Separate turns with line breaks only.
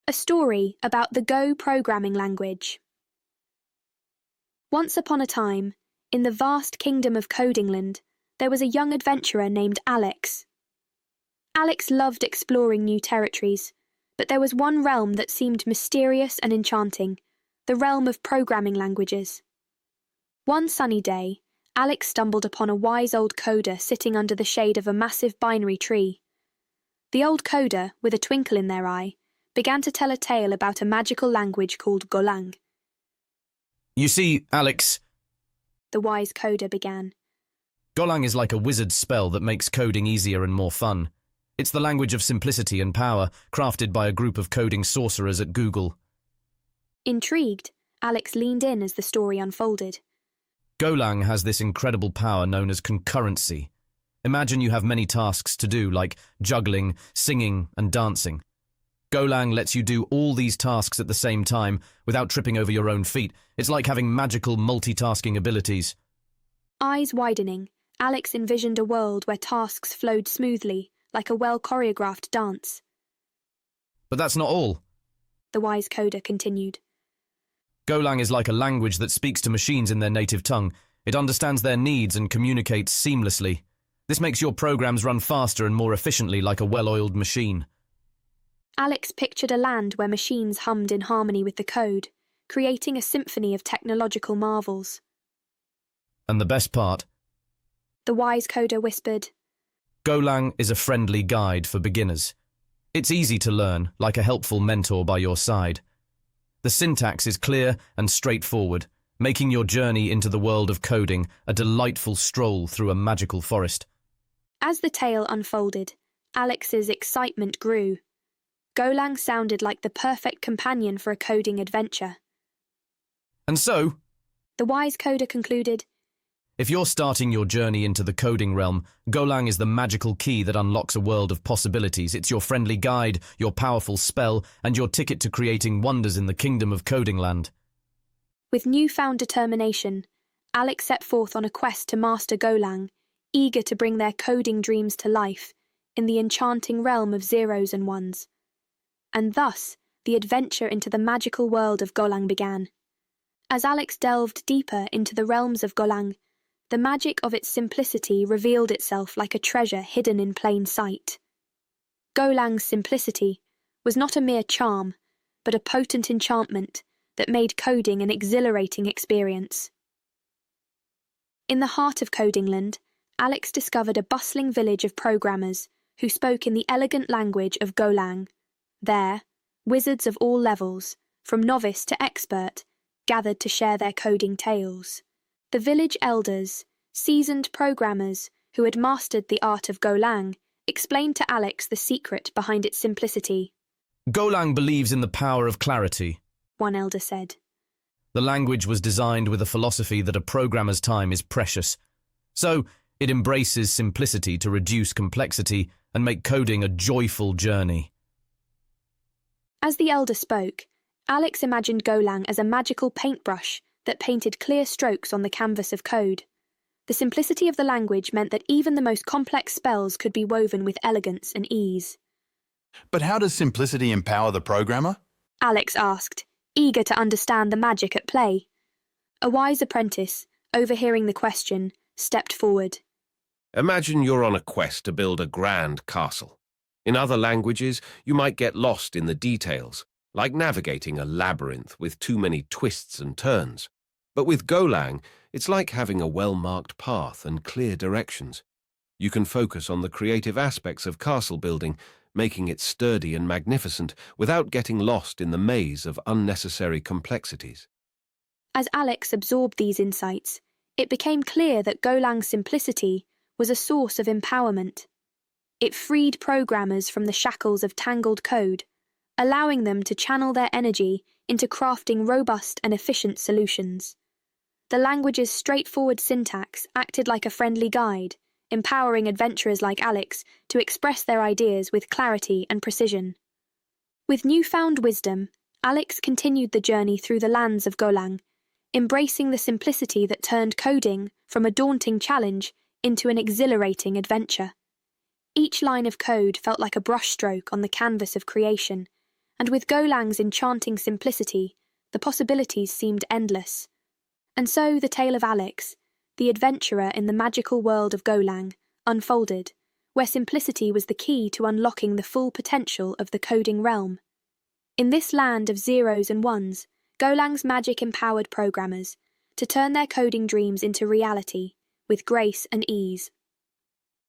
A story about the Go programming language. Once upon a time, in the vast kingdom of Codingland, there was a young adventurer named Alex. Alex loved exploring new territories, but there was one realm that seemed mysterious and enchanting, the realm of programming languages. One sunny day, Alex stumbled upon a wise old coder sitting under the shade of a massive binary tree. The old coder, with a twinkle in their eye, began to tell a tale about a magical language called GoLang.
You see, Alex,
The wise coder began.
GoLang is like a wizard's spell that makes coding easier and more fun. It's the language of simplicity and power, crafted by a group of coding sorcerers at Google.
Intrigued, Alex leaned in as the story unfolded.
GoLang has this incredible power known as concurrency. Imagine you have many tasks to do, like juggling, singing, and dancing. GoLang lets you do all these tasks at the same time without tripping over your own feet. It's like having magical multitasking abilities.
Eyes widening, Alex envisioned a world where tasks flowed smoothly, like a well-choreographed dance.
But that's not all.
The wise coder continued.
GoLang is like a language that speaks to machines in their native tongue. It understands their needs and communicates seamlessly. This makes your programs run faster and more efficiently, like a well-oiled machine.
Alex pictured a land where machines hummed in harmony with the code, creating a symphony of technological marvels.
And the best part?
The wise coder whispered.
GoLang is a friendly guide for beginners. It's easy to learn, like a helpful mentor by your side. The syntax is clear and straightforward, making your journey into the world of coding a delightful stroll through a magical forest.
As the tale unfolded, Alex's excitement grew. GoLang sounded like the perfect companion for a coding adventure.
And so,
the wise coder concluded,
if you're starting your journey into the coding realm, GoLang is the magical key that unlocks a world of possibilities. It's your friendly guide, your powerful spell, and your ticket to creating wonders in the kingdom of Codingland.
With newfound determination, Alex set forth on a quest to master GoLang, eager to bring their coding dreams to life in the enchanting realm of zeros and ones. And thus, the adventure into the magical world of GoLang began. As Alex delved deeper into the realms of GoLang, the magic of its simplicity revealed itself like a treasure hidden in plain sight. GoLang's simplicity was not a mere charm, but a potent enchantment that made coding an exhilarating experience. In the heart of Codingland, Alex discovered a bustling village of programmers who spoke in the elegant language of GoLang. There, wizards of all levels, from novice to expert, gathered to share their coding tales. The village elders, seasoned programmers who had mastered the art of GoLang, explained to Alex the secret behind its simplicity.
GoLang believes in the power of clarity,
one elder said.
The language was designed with a philosophy that a programmer's time is precious. So, it embraces simplicity to reduce complexity and make coding a joyful journey.
As the elder spoke, Alex imagined GoLang as a magical paintbrush that painted clear strokes on the canvas of code. The simplicity of the language meant that even the most complex spells could be woven with elegance and ease.
But how does simplicity empower the programmer?
Alex asked, eager to understand the magic at play. A wise apprentice, overhearing the question, stepped forward.
Imagine you're on a quest to build a grand castle. In other languages, you might get lost in the details, like navigating a labyrinth with too many twists and turns. But with GoLang, it's like having a well-marked path and clear directions. You can focus on the creative aspects of castle building, making it sturdy and magnificent without getting lost in the maze of unnecessary complexities.
As Alex absorbed these insights, it became clear that GoLang's simplicity was a source of empowerment. It freed programmers from the shackles of tangled code, allowing them to channel their energy into crafting robust and efficient solutions. The language's straightforward syntax acted like a friendly guide, empowering adventurers like Alex to express their ideas with clarity and precision. With newfound wisdom, Alex continued the journey through the lands of GoLang, embracing the simplicity that turned coding from a daunting challenge into an exhilarating adventure. Each line of code felt like a brushstroke on the canvas of creation, And with GoLang's enchanting simplicity, the possibilities seemed endless. And so the tale of Alex, the adventurer in the magical world of GoLang, unfolded, where simplicity was the key to unlocking the full potential of the coding realm. In this land of zeros and ones, GoLang's magic empowered programmers to turn their coding dreams into reality with grace and ease.